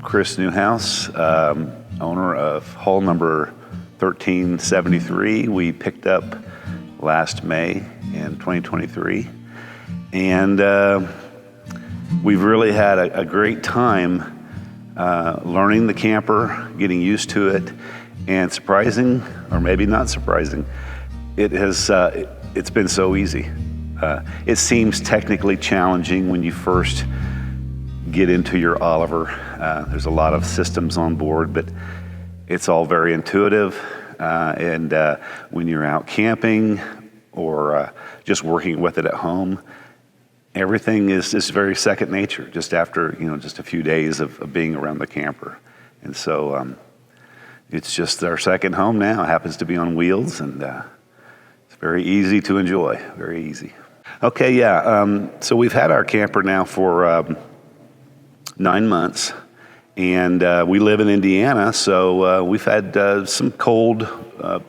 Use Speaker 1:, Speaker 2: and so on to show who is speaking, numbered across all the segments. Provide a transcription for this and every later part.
Speaker 1: Stacie Neuhaus, owner of hull number 1373. We picked up last May in 2023. And we've really had a great time learning the camper, getting used to it, and surprising, or maybe not surprising, it's been so easy. It seems technically challenging when you first get into your Oliver. There's a lot of systems on board, but it's all very intuitive. And when you're out camping or just working with it at home, everything is just very second nature, just after, just a few days of being around the camper. And so it's just our second home now. It happens to be on wheels, and it's very easy to enjoy, very easy. Okay, yeah, so we've had our camper now for 9 months, and we live in Indiana, so we've had some cold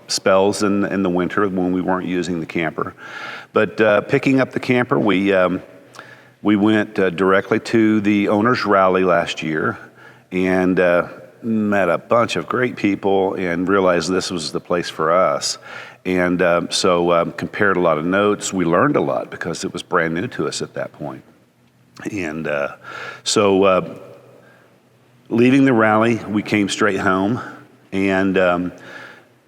Speaker 1: spells in the winter when we weren't using the camper. But picking up the camper, we went directly to the owner's rally last year, and met a bunch of great people and realized this was the place for us. And so compared a lot of notes. We learned a lot because it was brand new to us at that point. And so leaving the rally, we came straight home. And,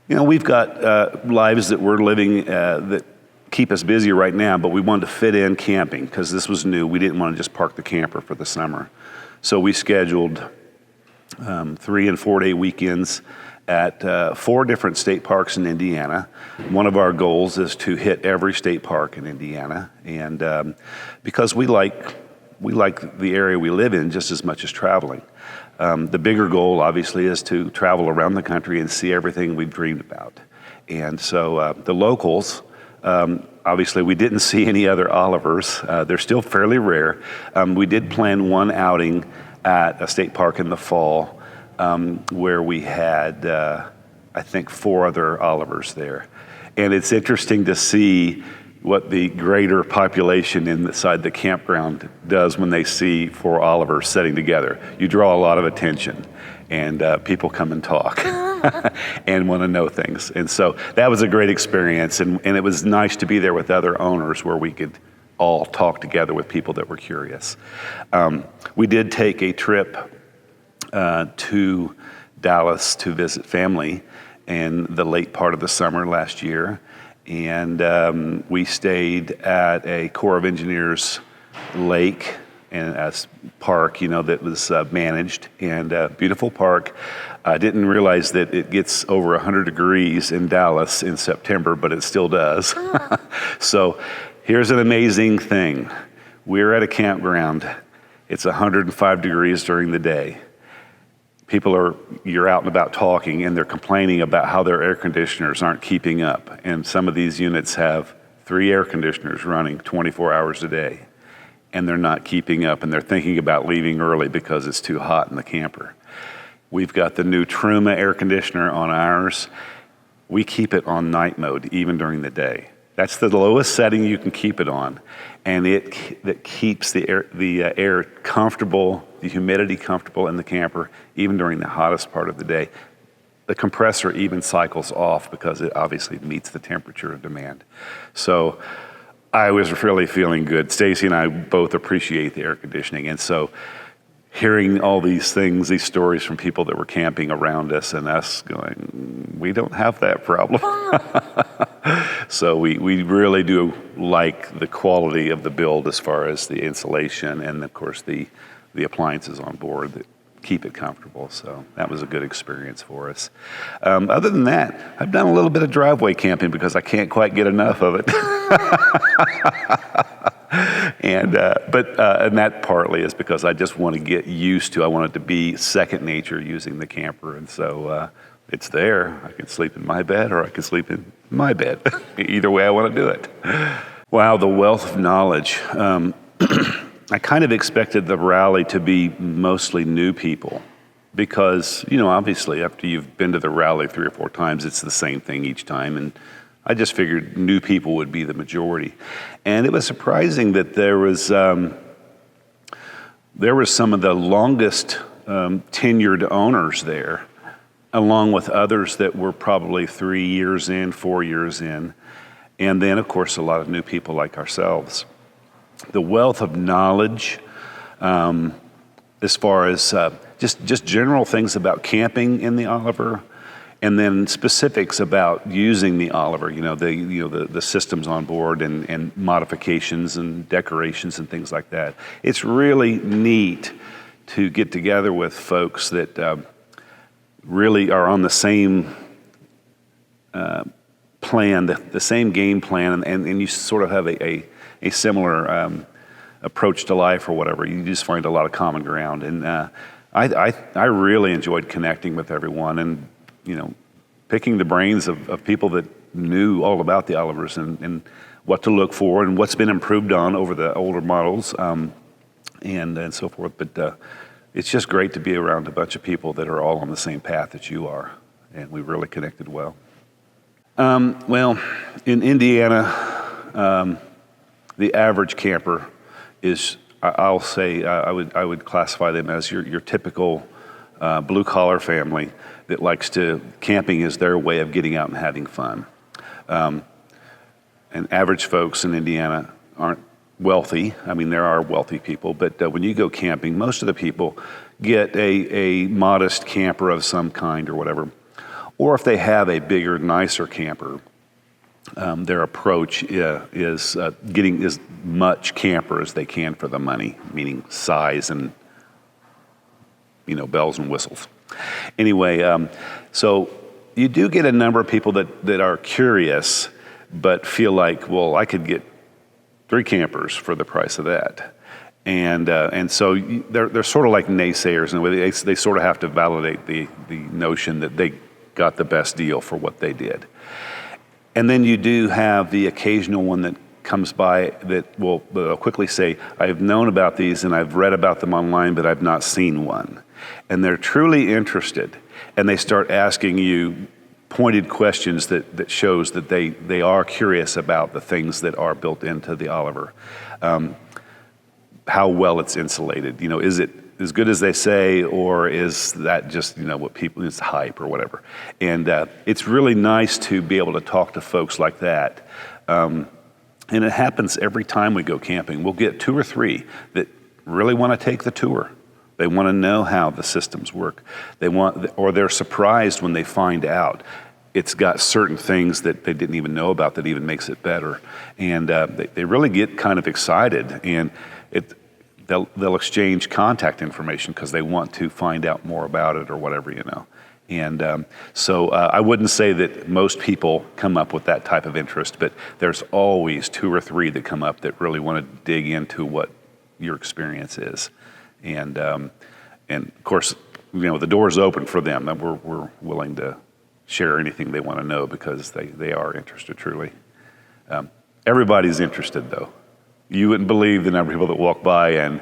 Speaker 1: we've got lives that we're living that keep us busy right now, but we wanted to fit in camping because this was new. We didn't want to just park the camper for the summer. So we scheduled 3 and 4 day weekends at 4 different state parks in Indiana. One of our goals is to hit every state park in Indiana, and because we like the area we live in just as much as traveling. The bigger goal, obviously, is to travel around the country and see everything we've dreamed about. And so the locals, obviously, we didn't see any other Olivers. They're still fairly rare. We did plan one outing at a state park in the fall, where we had, I think, 4 other Olivers there. And it's interesting to see what the greater population inside the campground does when they see 4 Olivers sitting together. You draw a lot of attention, and people come and talk and want to know things. And so that was a great experience, and it was nice to be there with other owners where we could all talk together with people that were curious. We did take a trip to Dallas to visit family in the late part of the summer last year. And we stayed at a Corps of Engineers lake and a park, that was managed, and a beautiful park. I didn't realize that it gets over 100 degrees in Dallas in September, but it still does. So here's an amazing thing. We're at a campground. It's 105 degrees during the day. You're out and about talking, and they're complaining about how their air conditioners aren't keeping up. And some of these units have 3 air conditioners running 24 hours a day, and they're not keeping up, and they're thinking about leaving early because it's too hot in the camper. We've got the new Truma air conditioner on ours. We keep it on night mode, even during the day. That's the lowest setting you can keep it on, and that keeps the air comfortable, the humidity comfortable in the camper, even during the hottest part of the day. The compressor even cycles off because it obviously meets the temperature of demand. So I was really feeling good. Stacie and I both appreciate the air conditioning, and so hearing all these things, these stories from people that were camping around us, and us going, we don't have that problem. So we really do like the quality of the build as far as the insulation and, of course, the appliances on board that keep it comfortable. So that was a good experience for us. Other than that, I've done a little bit of driveway camping because I can't quite get enough of it. And that partly is because I just want to get used to. I want it to be second nature using the camper, and so it's there. I can sleep in my bed, or I can sleep in my bed. Either way, I want to do it. Wow, the wealth of knowledge. I kind of expected the rally to be mostly new people because, obviously after you've been to the rally 3 or 4 times, it's the same thing each time. And I just figured new people would be the majority. And it was surprising that there was some of the longest tenured owners there, along with others that were probably 3 years in, 4 years in, and then, of course, a lot of new people like ourselves. The wealth of knowledge, as far as just general things about camping in the Oliver, and then specifics about using the Oliver, the systems on board and modifications and decorations and things like that. It's really neat to get together with folks that really are on the same plan, the same game plan, and you sort of have a similar approach to life or whatever. You just find a lot of common ground. And I really enjoyed connecting with everyone and, picking the brains of people that knew all about the Olivers and what to look for and what's been improved on over the older models and so forth. But it's just great to be around a bunch of people that are all on the same path that you are. And we really connected well. Well, in Indiana, the average camper is, I'll say, I would classify them as your typical blue collar family that likes camping is their way of getting out and having fun. And average folks in Indiana aren't wealthy. I mean, there are wealthy people, but when you go camping, most of the people get a modest camper of some kind or whatever. Or if they have a bigger, nicer camper, their approach is getting as much camper as they can for the money, meaning size and bells and whistles. Anyway, so you do get a number of people that are curious, but feel like, well, I could get 3 campers for the price of that. And so they're sort of like naysayers in a way. They sort of have to validate the notion that they got the best deal for what they did. And then you do have the occasional one that comes by that will quickly say, I've known about these and I've read about them online, but I've not seen one. And they're truly interested, and they start asking you pointed questions that shows that they are curious about the things that are built into the Oliver. How well it's insulated. Is it as good as they say, or is that just, what people, it's hype or whatever. And it's really nice to be able to talk to folks like that. And it happens every time we go camping. We'll get 2 or 3 that really want to take the tour. They want to know how the systems work. Or they're surprised when they find out it's got certain things that they didn't even know about that even makes it better. And they really get kind of excited, and they'll exchange contact information because they want to find out more about it or whatever, And so I wouldn't say that most people come up with that type of interest, but there's always 2 or 3 that come up that really want to dig into what your experience is. And of course, the door's open for them. We're willing to share anything they want to know because they are interested truly. Everybody's interested though. You wouldn't believe the number of people that walk by and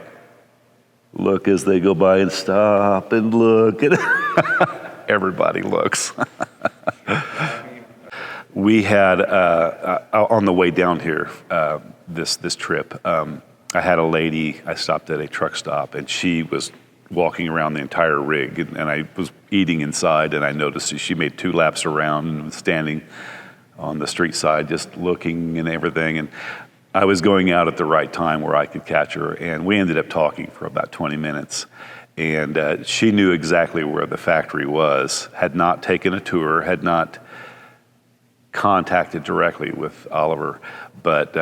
Speaker 1: look as they go by and stop and look. Everybody looks. We had on the way down here this trip. I had a lady, I stopped at a truck stop, and she was walking around the entire rig, and I was eating inside, and I noticed she made 2 laps around and was standing on the street side just looking and everything, and I was going out at the right time where I could catch her, and we ended up talking for about 20 minutes, and she knew exactly where the factory was, had not taken a tour, had not contacted directly with Oliver, but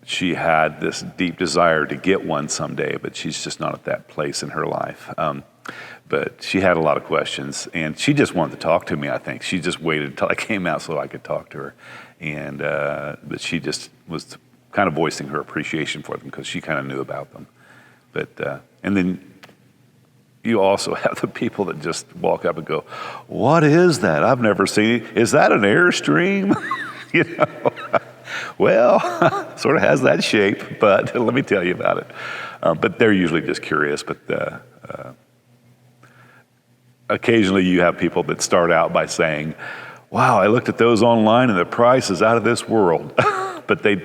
Speaker 1: she had this deep desire to get one someday, but she's just not at that place in her life. But she had a lot of questions, and she just wanted to talk to me, I think. She just waited until I came out so I could talk to her. And but she just was kind of voicing her appreciation for them because she kind of knew about them. But and then you also have the people that just walk up and go, "What is that? I've never seen it. Is that an Airstream?" Well, sort of has that shape, but let me tell you about it. But they're usually just curious. But occasionally you have people that start out by saying, "Wow, I looked at those online and the price is out of this world." But they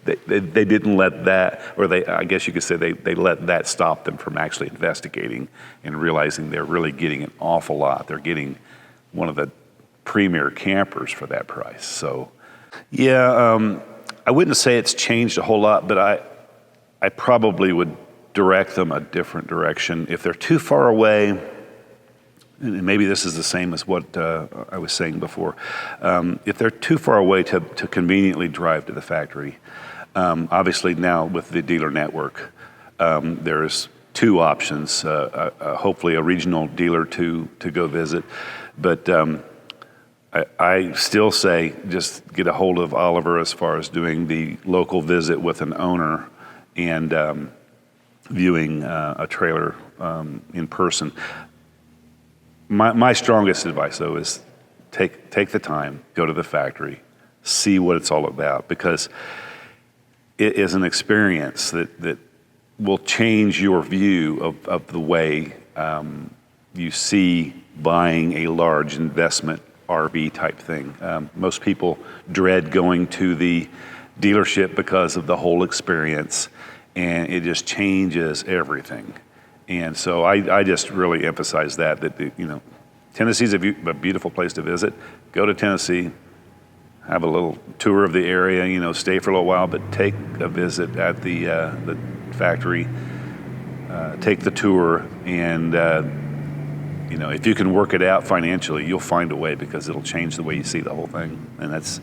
Speaker 1: they didn't let that, or I guess you could say they let that stop them from actually investigating and realizing they're really getting an awful lot. They're getting one of the premier campers for that price. So, yeah, I wouldn't say it's changed a whole lot, but I probably would direct them a different direction. If they're too far away, and maybe this is the same as what I was saying before, if they're too far away to conveniently drive to the factory, obviously now with the dealer network, there's two options, hopefully a regional dealer to go visit, but I still say just get a hold of Oliver as far as doing the local visit with an owner and viewing a trailer in person. My strongest advice, though, is take the time, go to the factory, see what it's all about, because it is an experience that will change your view of the way you see buying a large investment RV type thing. Most people dread going to the dealership because of the whole experience, and it just changes everything. And so I just really emphasize that Tennessee's a beautiful place to visit. Go to Tennessee, have a little tour of the area, stay for a little while, but take a visit at the factory, take the tour, and if you can work it out financially, you'll find a way, because it'll change the way you see the whole thing. And that's,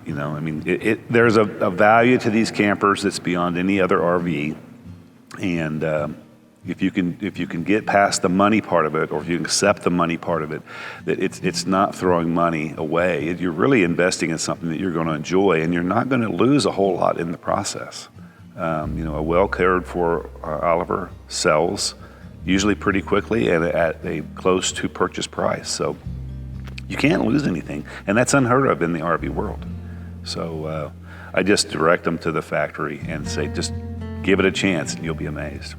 Speaker 1: there's a value to these campers that's beyond any other RV. And if you can get past the money part of it, or if you can accept the money part of it, that it's not throwing money away. You're really investing in something that you're going to enjoy, and you're not going to lose a whole lot in the process. A well cared for Oliver sells usually pretty quickly and at a close to purchase price. So you can't lose anything, and that's unheard of in the RV world. So I just direct them to the factory and say, just give it a chance and you'll be amazed.